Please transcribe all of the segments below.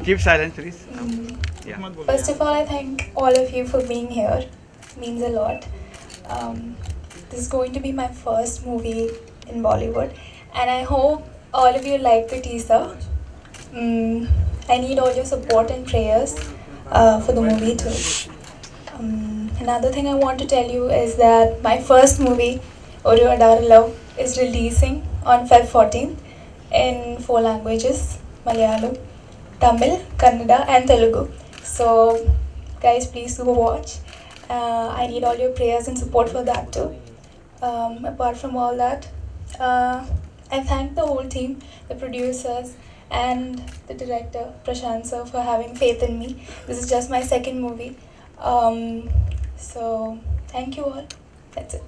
Keep silent, please. Yeah. First of all, I thank all of you for being here. Means a lot. This is going to be my first movie in Bollywood, and I hope all of you like the teaser. I need all your support and prayers for the movie too. Another thing I want to tell you is that my first movie, Oru Adar Love, is releasing on Feb 14th in 4 languages: Malayalam, Tamil, Kannada, and Telugu. So, guys, please do watch. I need all your prayers and support for that too. Apart from all that, I thank the whole team, the producers, and the director Prashant sir for having faith in me. This is just my second movie. So, thank you all. That's it.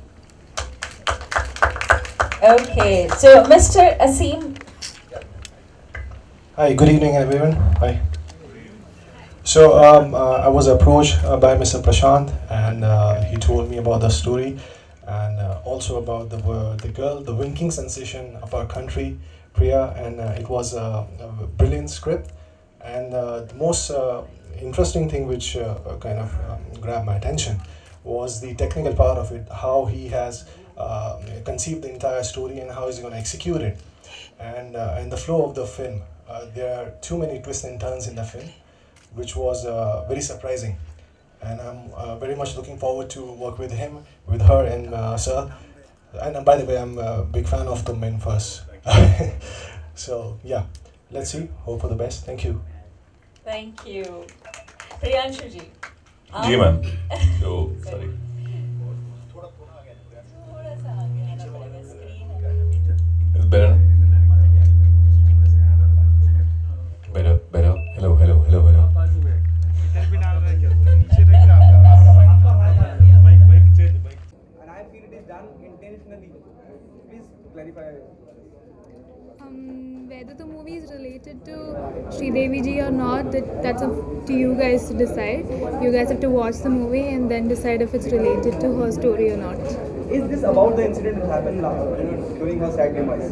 Okay, so Mr. Asim. Hi, good evening everyone. Hi. So I was approached by Mr. Prashant, and he told me about the story and also about the girl, the winking sensation of our country, Priya, and it was a brilliant script. And the most interesting thing which kind of grabbed my attention was the technical part of it, how he has conceived the entire story and how he's going to execute it. And in the flow of the film, there are too many twists and turns in the film, which was very surprising. And I'm very much looking forward to work with him, with her, and sir. And by the way, I'm a big fan of the men first. So yeah, let's see. Hope for the best. Thank you. Thank you. Priyanshu ji. जी ma'am तो sorry better hello and I feel it is done intentionally. Please clarify. Whether the movie is related to Sridevi ji or not, that's up to you guys to decide. You guys have to watch the movie and then decide if it's related to her story or not. Is this about the incident that happened during her sad demise?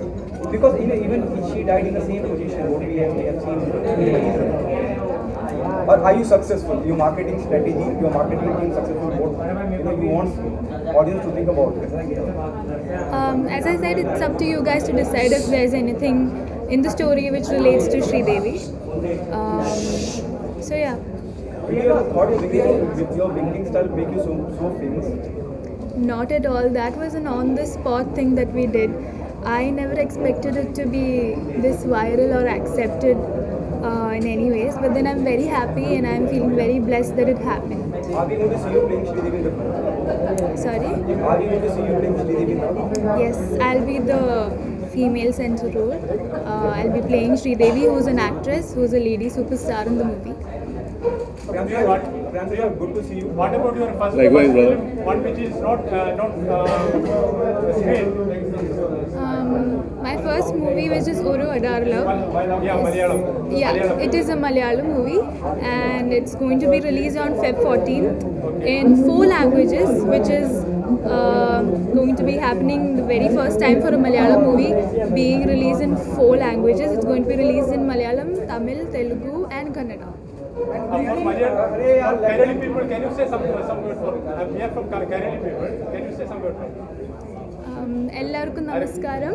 Because even she died in the same position what we have seen. Or are you successful? Your marketing strategy, your marketing team successful? What you want audience to think about it? As I said, it's up to you guys to decide if there's anything in the story which relates to Sridevi. So yeah. With your winking style make you so famous? Not at all. That was an on-the-spot thing that we did. I never expected it to be this viral or accepted in any ways. But then I'm very happy and I'm feeling very blessed that it happened. Are we going to see you playing Sridevi? Sorry? Are we going to see you playing Sridevi? Yes, I'll be the female center role. I'll be playing Sridevi, who's an actress, who's a lady superstar in the movie. Priyanshu, good to see you. What about your first Likewise, brother. one which is not screen? My first movie, which is Oru Adar Love. Yeah, Malayalam. Yeah, Malayalam. it is a Malayalam movie and it's going to be released on Feb 14th in 4 languages, which is going to be happening the very first time for a Malayalam movie being released in 4 languages. It's going to be released in Malayalam, Tamil, Telugu and Kannada. For Kerala people, can you say some word for? I'm here from Kerala people. Can you say some word for? എല്ലാവർക്കും നമസ്കാരം.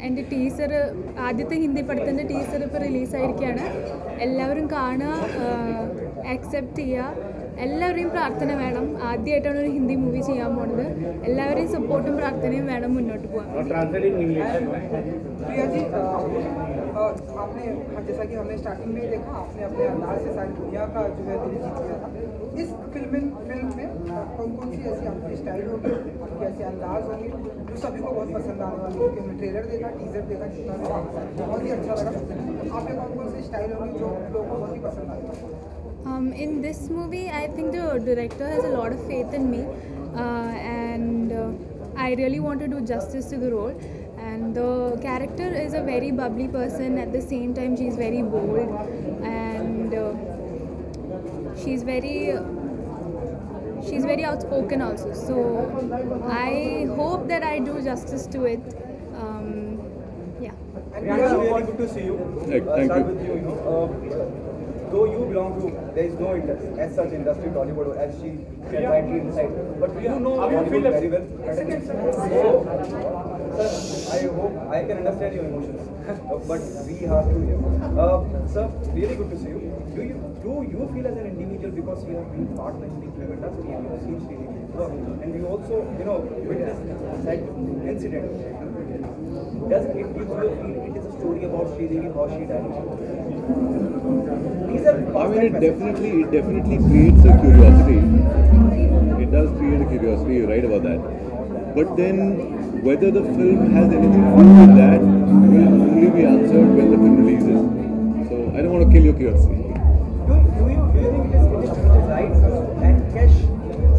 എൻ്റെ teaser, ആദ്യത്തെ ഹിന്ദി പടത്തിൻ്റെ teaser ഇപ്പോൾ റിലീസായിരിക്കുകയാണ്. എല്ലാവരും കാണുക, accept ചെയ്യുക. എല്ലാവരുടെയും പ്രാർത്ഥന വേണം. ആദ്യമായിട്ടാണ് ഒരു ഹിന്ദി മൂവി ചെയ്യാൻ പോകുന്നത്. എല്ലാവരുടെയും സപ്പോർട്ടും പ്രാർത്ഥനയും വേണം മുന്നോട്ട് പോകാൻ. प्रिया जी, आपने जैसा कि हमने स्टार्टिंग में देखा, आपने अपने अंदाज से सारी दुनिया का जो है दिल जीत लिया था. इस फिल्म में कौन सी ऐसी आपकी स्टाइल होगी, आपके ऐसे अंदाज होंगे जो सभी को बहुत पसंद आने वाली? क्योंकि हमने ट्रेलर देखा, टीजर देखा, जितना भी बहुत ही अच्छा लगा. आपके कौन सी स्टाइल होगी जो लोगों को बहुत ही पसंद आने वाली? In this movie, I think the director has a lot of faith in me, and I really want to do justice to the role. And the character is a very bubbly person. At the same time, she's very bold, and she's very outspoken also. So I hope that I do justice to it. Yeah. And we are really good to see you. Thank Start you. with you. Though you belong to, there is no as such industry Tollywood as she said rightly inside. But you know Bollywood very well. So, sir, I hope I can understand your emotions. But we have to here. Sir, really good to see you. Do you feel as an individual, because you have been part of the film industry and you have seen Sridevi's work, and you also witnessed that incident? Does it give you a feel it is a story about Sridevi, how she died? I mean, it definitely creates a curiosity. It does create a curiosity, you're right about that. But then, whether the film has anything to do with that will only be answered when the film releases. So, I don't want to kill your curiosity. Do you think it is right and cash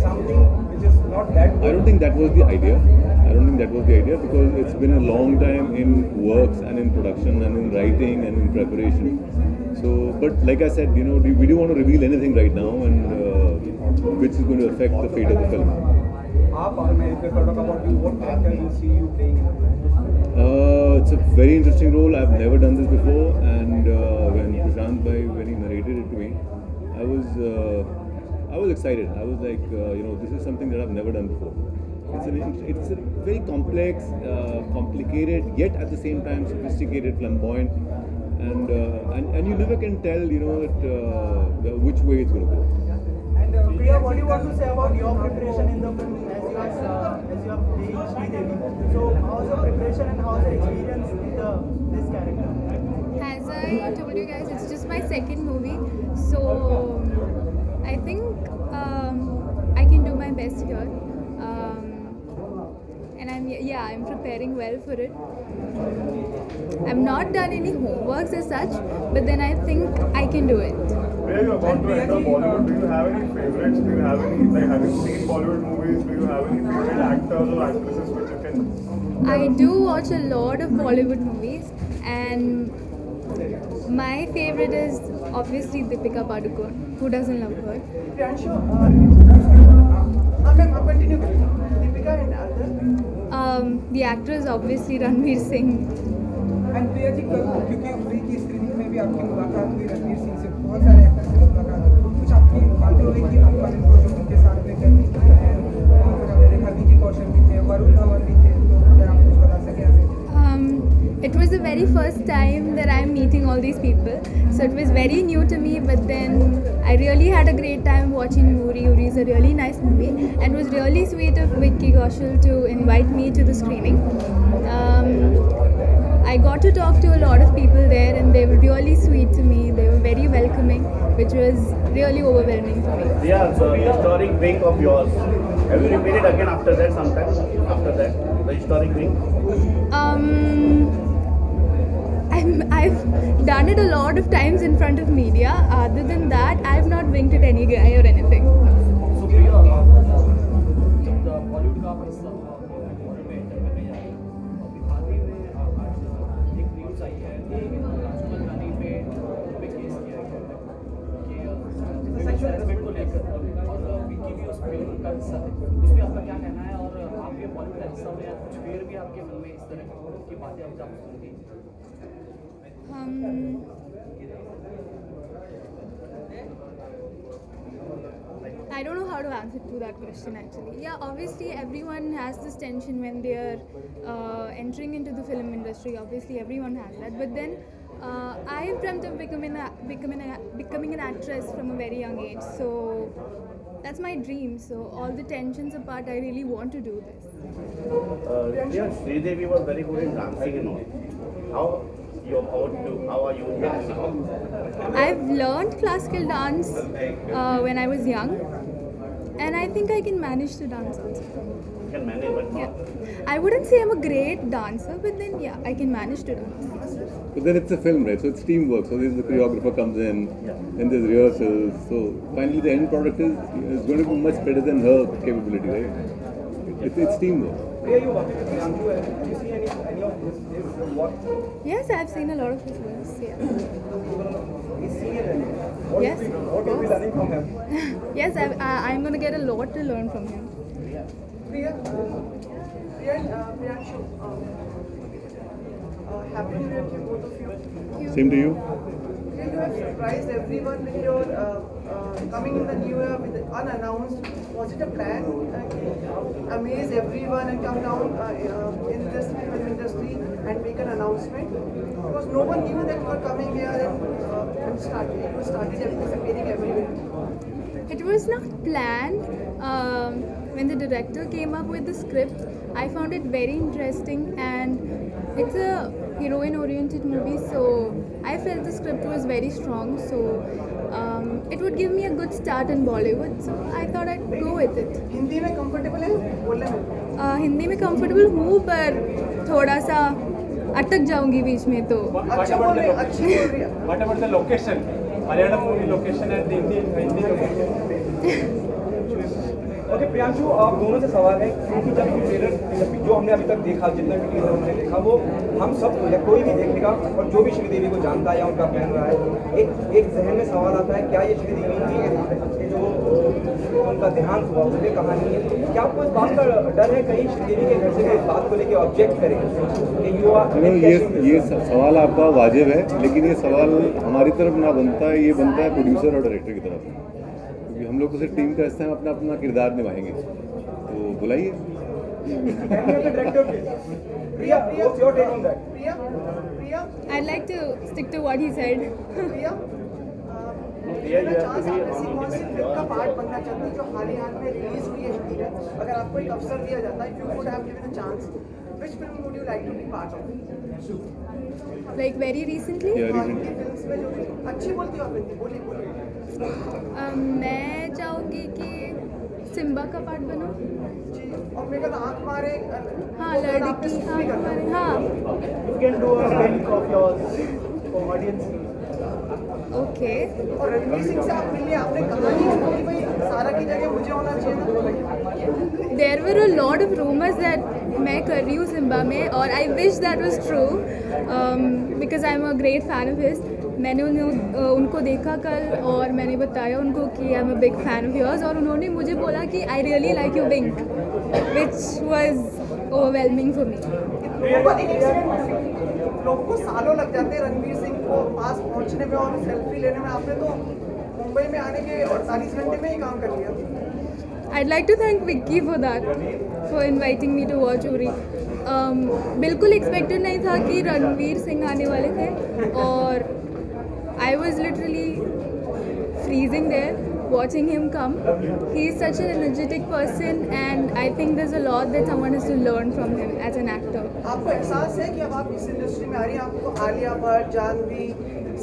something which is not that good? I don't think that was the idea. Because it's been a long time in works and in production and in writing and in preparation. So, but like I said, we don't want to reveal anything right now, and which is going to affect the fate of the film. What character you see you playing in the film? It's a very interesting role. I've never done this before, and when Prashant Bhai, when he narrated it to me, I was excited. I was like, this is something that I've never done before. It's a very complex, complicated, yet at the same time sophisticated, flamboyant, and you never can tell, which way it's going to go. And Priya, what do you want to say about your preparation in the film as you are playing Sridevi? So, how's your preparation and how's the experience with this character? As I told you guys, it's just my second movie, so I think I can do my best here. And I'm preparing well for it. I've not done any homeworks as such, but then I think I can do it. Where you about to enter Bollywood, do you have any favorites? Do you have any, have you seen Bollywood movies? Do you have any favorite actors or actresses which you can? I do watch a lot of Bollywood movies, and my favorite is obviously Deepika Padukone. Who doesn't love her? Continue. Deepika and others? The actor is obviously Ranveer Singh. And Priya ji क्योंकि उरी की screening में भी आपकी मुलाकात हुई रणवीर सिंह से, बहुत सारे एक्टर से मुलाकात हुई, कुछ आपकी बातें हुई कि आप कॉलेज प्रोजेक्ट उनके साथ में करनी है, और फिर हमने देखा विकी कौशल भी थे, वरुण धवन भी थे, तो अगर आप कुछ बता सकें हमें। It was the very first time that I'm meeting all these people, so it was very new to me, but then I really had a great time watching Uri. Uri is a really nice movie, and it was really sweet of Vicky Kaushal to invite me to the screening. I got to talk to a lot of people there, and they were really sweet to me. They were very welcoming, which was really overwhelming for me. Yeah, so the historic wing of yours, have you repeated again after that sometime? After that, the historic wing? I've done it a lot of times in front of media. Other than that, I've not winked at any guy or anything. So Priya, जब बॉलीवुड का आप हिस्सा बॉलीवुड में enter करने जा रहे हो, हाल ही में आज एक न्यूज़ आई है कि राजकुमार रानी पे केस किया गया है कि सेक्सुअल हरासमेंट को लेकर, और विकी भी उस फिल्म का हिस्सा है। उसमें आपका क्या कहना है, और आप ये बॉलीवुड का हिस्सा हो या कुछ फिर भी आपके मन में इस तरह की बातें आप जब सुनती? I don't know how to answer to that question actually. Yeah, obviously everyone has this tension when they're entering into the film industry. Obviously everyone has that. But then I've dreamt of becoming an actress from a very young age. So that's my dream. So all the tensions apart, I really want to do this. Sridevi was very good in dancing and all. How are you now? I've learned classical dance when I was young, and I think I can manage to dance also. You can manage, but not. Yeah. I wouldn't say I'm a great dancer, but then yeah, I can manage to dance. But then it's a film, right? So it's teamwork. So the choreographer comes in, and there's rehearsals. So finally the end product is going to be much better than her capability, right? It's teamwork. Priya, you watched it, have you seen any of his work? Yes, I've seen a lot of his works, yeah. Is he a Yes. What are we learning from him? Yes, I'm going to get a lot to learn from him. Priya, Happy New Year to both of you. Same to you. You have surprised everyone with your coming in the new year with unannounced. Was it a plan? Amaze everyone and come down in this film industry and make an announcement? Because no one knew that you were coming here and started appearing everywhere. It was not planned. When the director came up with the script, I found it very interesting, and it's a heroine-oriented movie, so I felt the script was very strong. So it would give me a good start in Bollywood. So I thought I'd go with it. Hindi में comfortable है बोलने में? हिंदी में comfortable हूँ, पर थोड़ा सा अटक जाऊंगी बीच में तो. अच्छी बोल रही है. What about the location? Malayalam movie location and Hindi location. Okay Priyanshu, आप दोनों से सवाल है क्योंकि जब ट्रेलर जो हमने अभी तक देखा, जितना भी टीजर हमने देखा, वो हम सब या कोई भी देखेगा और जो भी श्रीदेवी को जानता है या उनका फैन रहा है, एक जहन में सवाल आता है, क्या ये श्रीदेवी की जो उनका देहांत हुआ उसकी कहानी है? क्या आपको इस बात का डर है कहीं श्रीदेवी के घर से इस बात को लेकर ऑब्जेक्ट करें? ये सवाल आपका वाजिब है, लेकिन ये सवाल हमारी तरफ ना बनता है, ये बनता है प्रोड्यूसर और डायरेक्टर की तरफ, क्योंकि हम लोग तो सिर्फ टीम का हिस्सा, हम अपना अपना किरदार निभाएंगे. तो बुलाइए. I'd like to stick to what he said. का पार्ट बनना चाहती है जो हाल ही में रिलीज हुई है हिंदी में. अगर आपको एक अवसर दिया जाता है, if you would have given a chance, which film would you like to be part of? Like very recently? Hindi films में जो अच्छी बोलती हो आप हिंदी, बोलिए. मैं चाहूँगी कि सिम्बा का पार्ट बनो. और मेरे को आँख मारे. हाँ, लड़की आँख मारे. हाँ. You can do a link of yours for audience. Okay. और रणवीर सिंह से आप मिलिए, आपने कहानी सुनी भाई सारा की जगह मुझे होना चाहिए. There were a lot of rumors that मैं कर रही हूँ सिम्बा में, और I wish that was true because I'm a great fan of his. मैंने उनको देखा कल और मैंने बताया उनको कि I'm a big fan of yours, और उन्होंने मुझे बोला कि I really like your wink, which was overwhelming for me. लोगों को सालों लग जाते हैं रणवीर सिंह को पास पहुंचने में और सेल्फी लेने में. आपने तो मुंबई में आने के 48 घंटे में ही काम कर लिया. I'd like to thank Vicky for that, for inviting me to watch Uri. बिल्कुल एक्सपेक्टेड नहीं था कि रणवीर सिंह आने वाले थे, और I was literally freezing there watching him come. He is such an energetic person, and I think there's a lot that someone has to learn from him as an actor. आपको एहसास है कि अब आप इस इंडस्ट्री में आ रही हैं, आपको आलिया भट्ट, जानवी,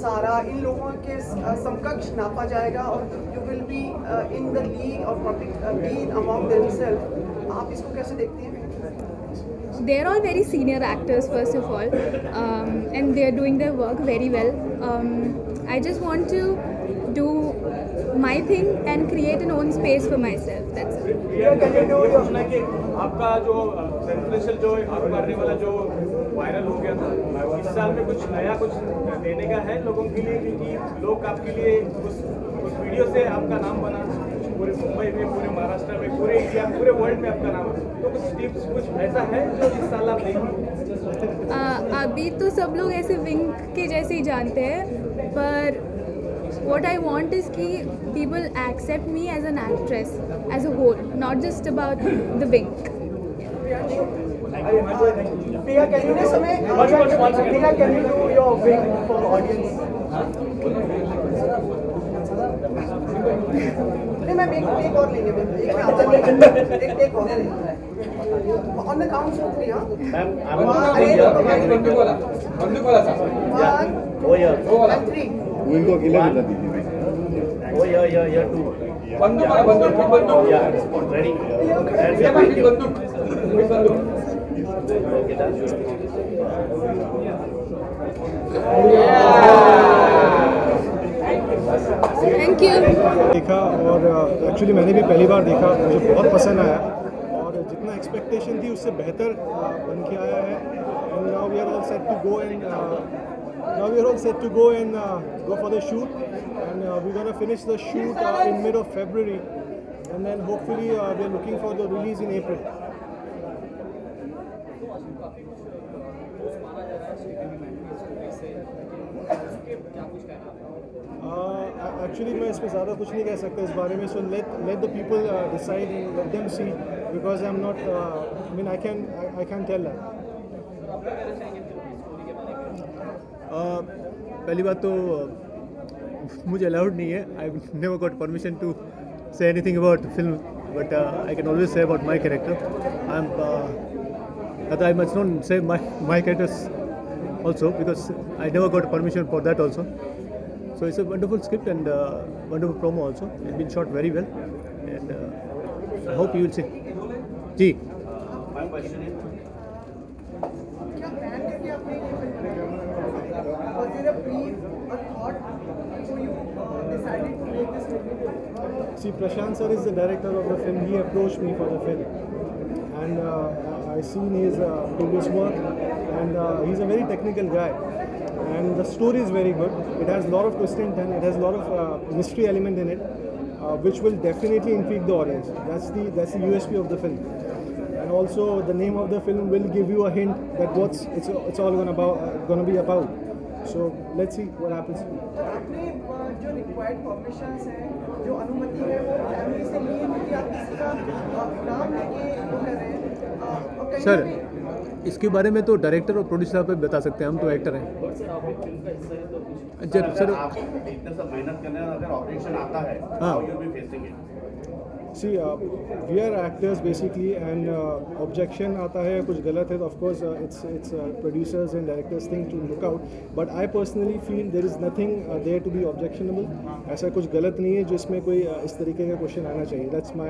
सारा, इन लोगों के समकक्ष नापा जाएगा और you will be in the league of public being among themselves. आप इसको कैसे देखती हैं? They're all very senior actors, first of all, and they're doing their work very well. I just want to do my thing and create an own space for myself. That's it. आपका जो sensational जो आप करने वाला जो viral हो गया था, इस साल में कुछ नया कुछ देने का है लोगों के लिए, क्योंकि लोग आपके लिए उस वीडियो से आपका नाम बना पूरे मुंबई में, पूरे महाराष्ट्र में, पूरे इंडिया, पूरे वर्ल्ड में आपका नाम है. तो कुछ टिप्स कुछ ऐसा है जो इस साल आप देंगे? अभी तो सब लोग ऐसे विंक के जैसे ही जानते हैं, पर what I want is कि people accept me as an actress as a whole, not just about the wink. Priya, can you do your wink for audience? नहीं, मैं एक और लेंगे, एक और on the count of 3. One, 3. वो इनको अकेले बता दीजिए. Oh yeah, 2. बंदूक. Yeah, ready. Okay, that's Thank you. देखा, और एक्चुअली मैंने भी पहली बार देखा, मुझे बहुत पसंद आया, और जितना एक्सपेक्टेशन थी उससे बेहतर बन के आया है. And now we are all set to go and go for the shoot, and we're gonna finish the shoot in mid of February, and then hopefully we are looking for the release in April. Actually मैं इसमें ज़्यादा कुछ नहीं कह सकता इस बारे में. So let the people decide and let them see because I am not I mean I can tell that. पहली बात तो मुझे अलाउड नहीं है. I never got permission to say anything about film, but I can always say about my character. I must not say my characters also because I never got permission for that also. So it's a wonderful script and wonderful promo also. It's been shot very well, and I hope you will see. जी. My question is, क्या plan करके आपने ये film बनाई? Was there a brief, a thought before you decided to make this film? See, Prashant sir is the director of the film. He approached me for the film, and I seen his previous work, and he's a very technical guy. And the story is very good. It has a lot of twist and turn. It has a lot of mystery element in it, which will definitely intrigue the audience. That's the USP of the film. And also the name of the film will give you a hint that it's all gonna be about. So let's see what happens. आपने जो required permissions हैं, जो अनुमति है, वो family से लिए हैं कि आप किसी का नाम लेके वो कर रहे हैं? और कहीं सर ना कहीं इसके बारे में तो डायरेक्टर और प्रोड्यूसर पे बता सकते हैं. हम तो एक्टर हैं. जब सर आप इतने सब मेहनत करने अगर ऑब्जेक्शन आता है, हाँ. how you'll be facing it? See, we are actors basically, and objection आता है कुछ गलत है तो of course it's producers and directors thing to look out. But I personally feel there is nothing there to be objectionable. ऐसा कुछ गलत नहीं है जिसमें कोई इस तरीके का क्वेश्चन आना चाहिए. That's my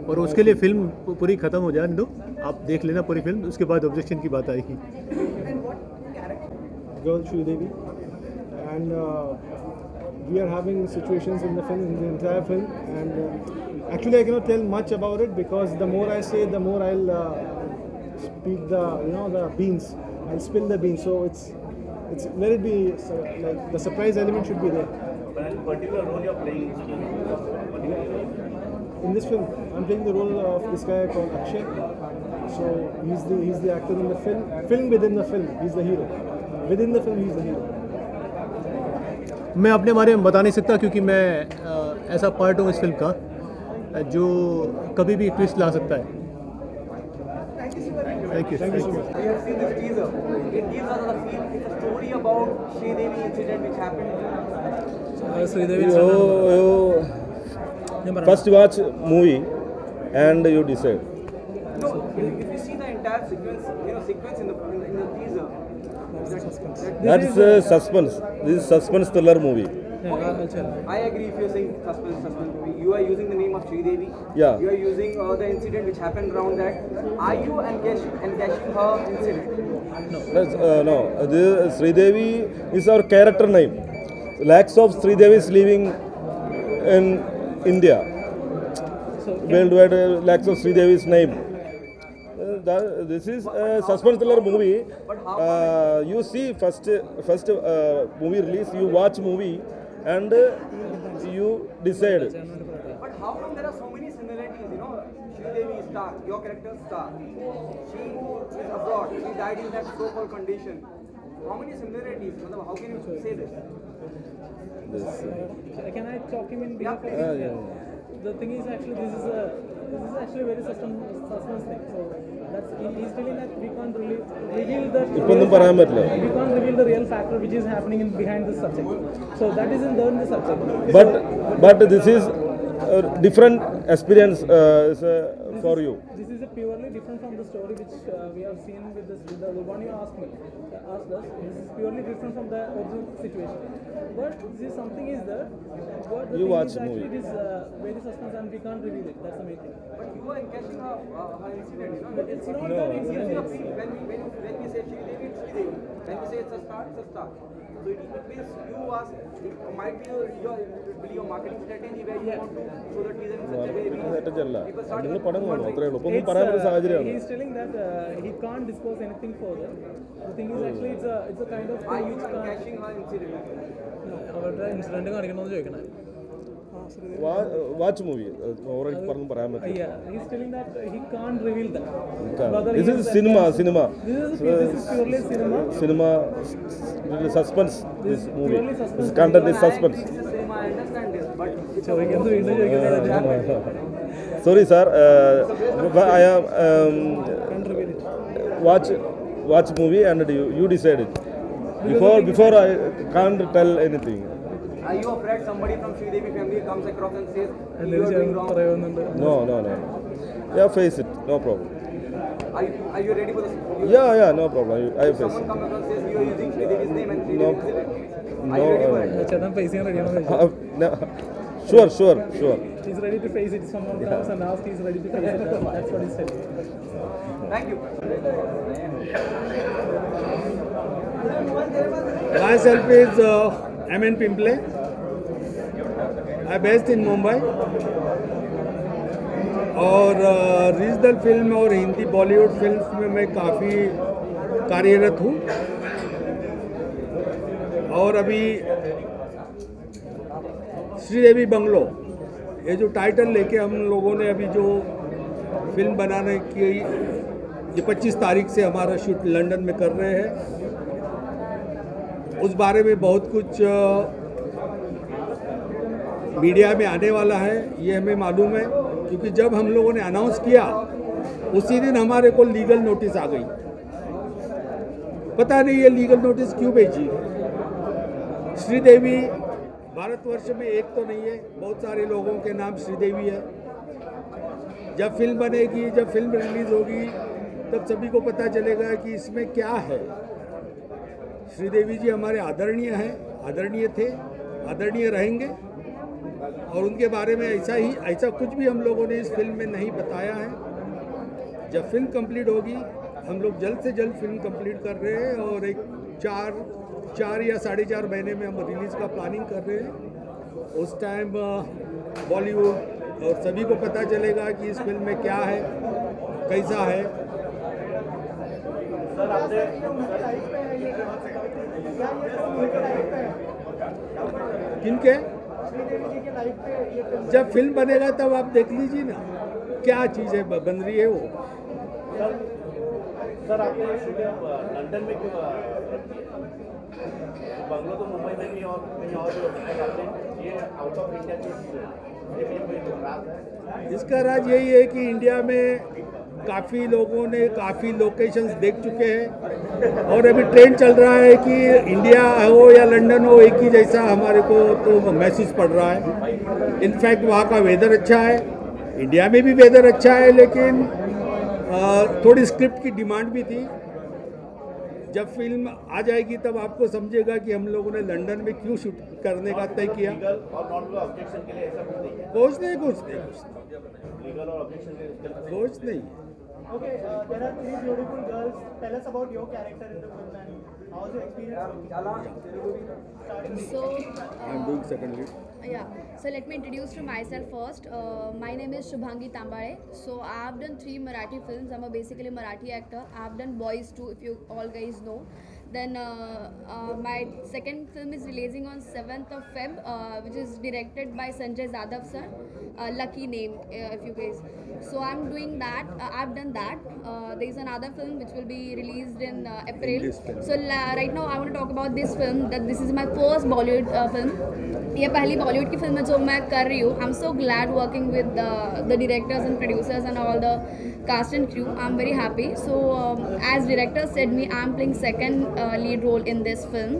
और उसके लिए फिल्म पूरी खत्म हो जाए दो, आप देख लेना पूरी फिल्म, उसके बाद ऑब्जेक्शन की बात आएगी. Girl Sridevi, and we are having situations in the film, in the entire film, and actually I cannot tell much about it because the more I say, the more I'll speak the beans. I'll spill the beans. So it's let it be like the surprise element should be there. Any particular role you're playing In this film, I'm playing the role of this guy called Akshay. So he's the actor in the film. Film within the film, he's the hero. Within the film, he's the hero. मैं अपने बारे में बता नहीं सकता क्योंकि मैं ऐसा पार्ट हूँ इस फिल्म का जो कभी भी ट्विस्ट ला सकता है. Thank you. We have seen this teaser. It gives us a feel. It's a story about Sridevi incident which happened. First watch movie and you decide. No, if you see the entire sequence, sequence in the teaser. That's suspense. This is suspense thriller movie. I agree if you're saying suspense movie. You are using the name of Sridevi. Yeah. You are using the incident which happened around that. Are you encashing her incident? No. This Sridevi is our character name. Lakhs of Sridevis living in India. Worldwide, lakhs of Sridevis name. This is a suspense thriller movie. You see first movie release, you watch movie and you decide. But how come there are so many similarities? Sridevi is star, your character is star. She is abroad. She died in that so-called condition. How many similarities? How can you say this? Can I talk him in behalf of Yeah. The thing is actually this is actually very suspense thing. So he's telling that we can't really reveal the real factor which is happening behind this subject. So that is in the subject. But this is a different experience for you. This is a purely different from the story which we have seen with the one you asked us. This is purely different from the original situation. But this is something is there. But the You thing watch is actually movie. it is very suspense and we can't reveal it. That's the main thing. But you are encashing her incident. It's not No. an incident. When we say Sridevi, it's Sridevi. When we say it's a star, it's a star. So it means you ask, it might be your marketing strategy where you want to show the teaser in such a way. People start നിങ്ങൾ പടം കാണും അത്രേ ഉള്ളൂ. ഒന്നും It's, പറയാൻ പറ്റുന്ന സാഹചര്യമാണ്. he's telling that he can't disclose anything further. The thing is actually it's a kind of Are you encashing her incident? അവരുടെ ഇൻസിഡന്റ് കാണിക്കണമെന്ന് ചോദിക്കണേ. വാച്ച് മൂവി ഓവറായിട്ട് പറഞ്ഞു പറയാൻ പറ്റില്ല. Yeah, he's telling that he can't reveal that. This is cinema. This is purely cinema. Suspense. This movie. Purely suspense. This content is suspense. I understand this. ചോദിക്കുന്നത് വീണ്ടും ചോദിക്കുന്നത് Sorry, sir. I am watch movie and you decide it. Before I can't tell anything. Are you afraid somebody from Sridevi family comes across and says you are doing wrong? No. Yeah, face it. No problem. Are you ready for this? Yeah, no problem. I face Someone it. comes across and says you are using Sridevi's name and No. Sridevi's Are you ready for it? ചേട്ടൻ face ചെയ്യാൻ റെഡിയാണോ No. Sure. He's ready to face it. If someone comes and asks, he's ready to face it. That's what he said. Thank you. Myself is M.N. Pimple. I based in Mumbai. और regional film और Hindi Bollywood films में मैं काफ़ी कार्यरत हूँ और अभी Sridevi bungalow ये जो टाइटल लेके हम लोगों ने अभी जो फिल्म बनाने की ये 25 तारीख से हमारा शूट लंदन में कर रहे हैं उस बारे में बहुत कुछ मीडिया में आने वाला है ये हमें मालूम है क्योंकि जब हम लोगों ने अनाउंस किया उसी दिन हमारे को लीगल नोटिस आ गई। पता नहीं ये लीगल नोटिस क्यों भेजी। श्रीदेवी भारतवर्ष में एक तो नहीं है, बहुत सारे लोगों के नाम श्रीदेवी है। जब फिल्म बनेगी, जब फिल्म रिलीज होगी तब सभी को पता चलेगा कि इसमें क्या है। श्रीदेवी जी हमारे आदरणीय हैं, आदरणीय थे, आदरणीय रहेंगे और उनके बारे में ऐसा कुछ भी हम लोगों ने इस फिल्म में नहीं बताया है। जब फिल्म कंप्लीट होगी हम लोग जल्द से जल्द फिल्म कंप्लीट कर रहे हैं और एक 4 या 4.5 महीने में हम रिलीज़ का प्लानिंग कर रहे हैं। उस टाइम बॉलीवुड और सभी को पता चलेगा कि इस फिल्म में क्या है, कैसा है। किनके जब फिल्म बनेगा तब आप देख लीजिए ना क्या चीज़ है बन रही है वो। सर आपने लंदन में क्यों बंगलो तो मुंबई में भी और कहीं और ये आउट ऑफ इंडिया की इसका राज यही है कि इंडिया में काफ़ी लोगों ने काफ़ी लोकेशंस देख चुके हैं और अभी ट्रेंड चल रहा है कि इंडिया हो या लंदन हो एक ही जैसा हमारे को तो महसूस पड़ रहा है। इनफैक्ट वहाँ का वेदर अच्छा है, इंडिया में भी वेदर अच्छा है, लेकिन थोड़ी स्क्रिप्ट की डिमांड भी थी। जब फिल्म आ जाएगी तब आपको समझेगा कि हम लोगों ने लंदन में क्यों शूट करने का तय किया। कुछ नहीं Okay, there are 3 beautiful girls. Tell us about your character in the film and how was your experience? So, I'm doing second lead. Yeah, so let me introduce to myself first. My name is Shubhangi Tambare. So I have done 3 Marathi films. I'm basically a Marathi actor. I have done Boys too, if you all guys know. Then my second film is releasing on 7th of Feb, which is directed by Sanjay Zadav sir. Lucky Name, if you guys. So I'm doing that. I've done that. There is another film which will be released in April. So right now I want to talk about this film. That this is my first Bollywood film. ये पहली बॉलीवुड की film है जो मैं कर रही हूँ। I am so glad working with the directors and producers and all the cast and crew. I am very happy. So as director said me I am playing second lead role in this film.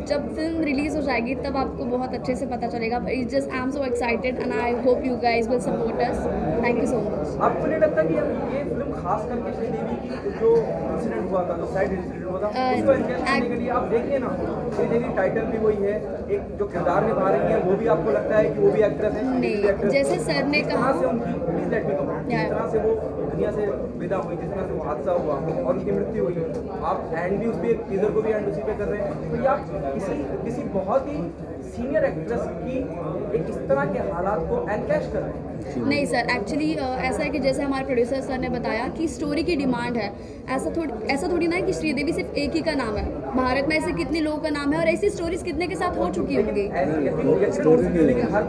जब film release हो जाएगी तब आपको बहुत अच्छे से पता चलेगा। It's just I am so excited and I hope you guys will support us. Thank you so much. आपको नहीं लगता कि ये फिल्म खास करके श्रीदेवी की जो इंसिडेंट हुआ था, जो साइड इंसिडेंट हुआ था, उसको एनकैश करने के लिए आप देखिए ना, श्रीदेवी टाइटल भी वही है, एक जो किरदार निभा रही है वो भी आपको लगता है कि वो भी एक्ट्रेस है? नहीं, जैसे सर ने कहा से उनकी प्लीज लेट मी कम, जिस तरह से वो दुनिया से विदा हुई, जिस तरह से वो हादसा हुआ और उनकी मृत्यु हुई, आप एंड भी उस पर टीजर को भी एंड उसी पे कर रहे हैं, तो ये आप किसी बहुत ही सीनियर एक्ट्रेस की एक इस तरह के हालात को एनकैश कर रहे हैं? नहीं सर, एक्चुअली ऐसा है कि जैसे हमारे प्रोड्यूसर सर ने बताया कि स्टोरी की डिमांड है। ऐसा थोड़ी ना है कि श्रीदेवी सिर्फ एक ही का नाम है। भारत में ऐसे कितने लोगों का नाम है और ऐसी स्टोरीज कितने के साथ हो चुकी होंगी। हर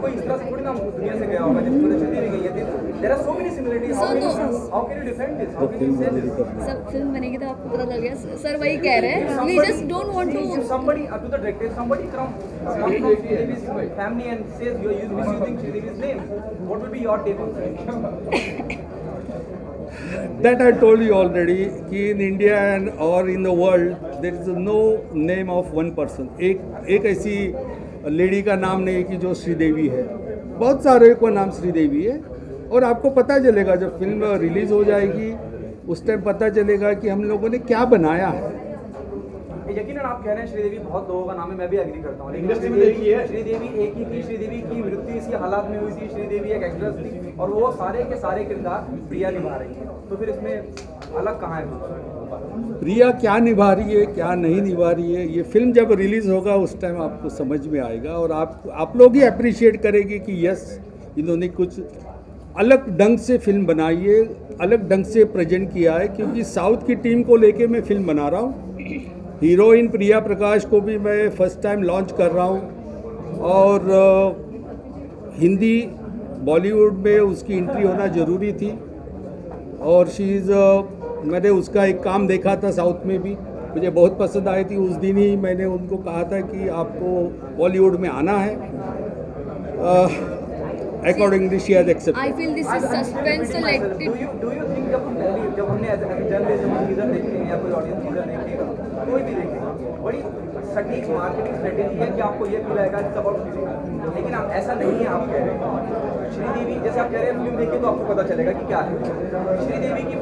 कोई इस तरह से थोड़ी ना दुनिया से गया होगा, जैसे श्रीदेवी गई है, There are so many similarities. How can you defend this? How can you say this? सब फिल्म बनेगी तो आपको पता लग गया सर वही कह रहे हैं we just don't want to if somebody to the director somebody comes from Sridevi's family and says you are misusing Sridevi's name, what will be your take on that? That I told you already कि in India and or in the world there is no name of one person. एक ऐसी lady का नाम नहीं कि जो श्रीदेवी है, बहुत सारे का नाम श्रीदेवी है। और आपको पता चलेगा जब फिल्म रिलीज हो जाएगी उस टाइम पता चलेगा कि हम लोगों ने क्या बनाया है। यकीनन आप कह रहे हैं श्रीदेवी बहुत लोगों का नाम है, मैं भी एग्री करता हूँ, लेकिन श्रीदेवी एक ही थी। श्रीदेवी की मृत्यु इसी हालात में हुई थी। श्रीदेवी एक एक्ट्रेस थी और वो सारे के सारे किरदार प्रिया निभा रही है, तो फिर इसमें अलग कहाँ है? प्रिया क्या निभा रही है क्या नहीं निभा रही है, ये फिल्म जब रिलीज होगा उस टाइम आपको समझ में आएगा और आप लोग ही अप्रिशिएट करेंगे कि यस इन्होंने कुछ अलग ढंग से फिल्म बनाई है, अलग ढंग से प्रेजेंट किया है। क्योंकि साउथ की टीम को लेके मैं फिल्म बना रहा हूँ। हीरोइन प्रिया प्रकाश को भी मैं फर्स्ट टाइम लॉन्च कर रहा हूँ और हिंदी बॉलीवुड में उसकी एंट्री होना ज़रूरी थी और शी इज़ मैंने उसका एक काम देखा था साउथ में भी, मुझे बहुत पसंद आई थी। उस दिन ही मैंने उनको कहा था कि आपको बॉलीवुड में आना है। Accordingly, she has accepted. I feel this is suspense. So let it. Do you think जब हमने एज जर्नलिस्ट टीजर देखे या कोई ऑडियंस टीजर देखेगा, कोई भी देखेगा, बड़ी सटीक मार्केटिंग स्ट्रेटेजी है कि आपको ये फील आएगा इट्स अबाउट श्रीदेवी, लेकिन आप ऐसा नहीं है। आप कह रहे हैं श्रीदेवी, जैसे आप कह रहे हैं फिल्म देखिए तो आपको पता चलेगा कि क्या है। श्रीदेवी की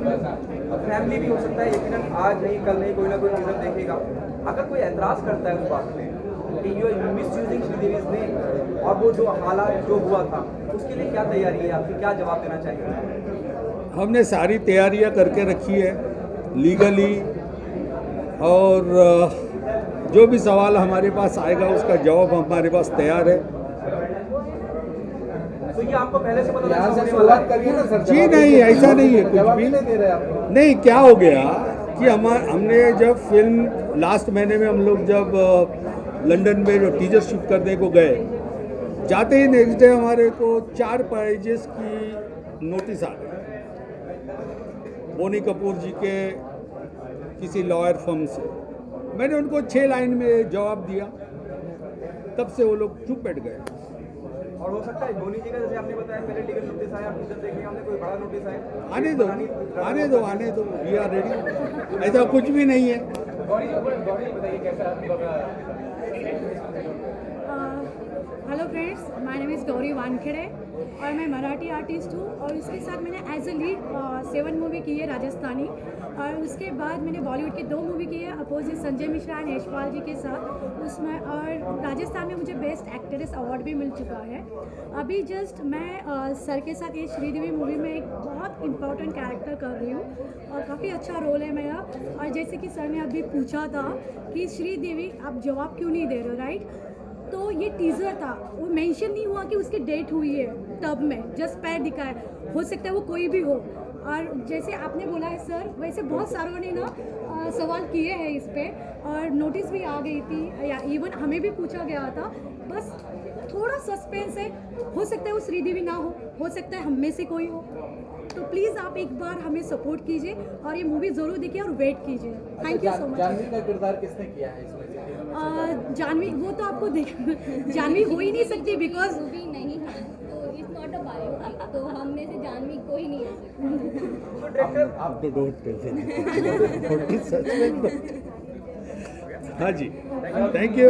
फैमिली भी हो सकता है, यकीनन आज नहीं कल नहीं कोई ना कोई टीजर देखेगा। अगर कोई एतराज़ करता है उस बात में कि you are misusing Sridevi's name और वो जो हालात जो हुआ था उसके लिए क्या तैयारी है आपकी, क्या जवाब देना चाहिए? हमने सारी तैयारियां करके रखी है लीगली और जो भी सवाल हमारे पास आएगा उसका जवाब हमारे पास तैयार है। तो ये आपको पहले से पता था? जी नहीं, ऐसा नहीं है कुछ भी नहीं। क्या हो गया कि हमने जब फिल्म लास्ट महीने में हम लोग जब लंदन में जो टीजर शूट करने को गए, जाते ही नेक्स्ट डे हमारे को 4 पेजेस की नोटिस आ गई बोनी कपूर जी के किसी लॉयर फर्म से। मैंने उनको 6 लाइन में जवाब दिया, तब से वो लोग चुप बैठ गए। और हो सकता है बोनी जी का जैसे आपने बताया पहले लीगल नोटिस आया, टीजर देखने हमने कोई बड़ा नोटिस आया। आने दो, वी आर रेडी। ऐसा कुछ भी नहीं है। Hello friends, my name is Gauri Wankhede और मैं मराठी आर्टिस्ट हूँ और इसके साथ मैंने एज ए लीड 7 मूवी की है राजस्थानी और उसके बाद मैंने बॉलीवुड की 2 मूवी की है अपोजिट संजय मिश्रा एंड यशपाल जी के साथ उसमें, और राजस्थान में मुझे बेस्ट एक्ट्रेस अवार्ड भी मिल चुका है। अभी जस्ट मैं सर के साथ ये श्रीदेवी मूवी में एक बहुत इम्पोर्टेंट कैरेक्टर कर रही हूँ और काफ़ी अच्छा रोल है मेरा। और जैसे कि सर ने अभी पूछा था कि श्रीदेवी आप जवाब क्यों नहीं दे रहे हो, राइट? तो ये टीज़र था, वो मेंशन नहीं हुआ कि उसकी डेट हुई है, तब में जस्ट पैर दिखाया, हो सकता है वो कोई भी हो। और जैसे आपने बोला है सर, वैसे बहुत सारों ने ना सवाल किए हैं इस पर और नोटिस भी आ गई थी या इवन हमें भी पूछा गया था। बस थोड़ा सस्पेंस है, हो सकता है वो श्रीदेवी ना हो सकता है हम में से कोई हो। तो प्लीज़ आप एक बार हमें सपोर्ट कीजिए और ये मूवी ज़रूर देखिए और वेट कीजिए। Thank you so much. Janhvi का किरदार किसने किया है इसमें? जानवी वो तो आपको देख जानवी हो ही नहीं सकती बिकॉज मूवी नहीं है तो इट्स नॉट अ बायोपिक, तो हम में से जानवी कोई नहीं है। आप तो डोंट टेल। हाँ जी, थैंक यू।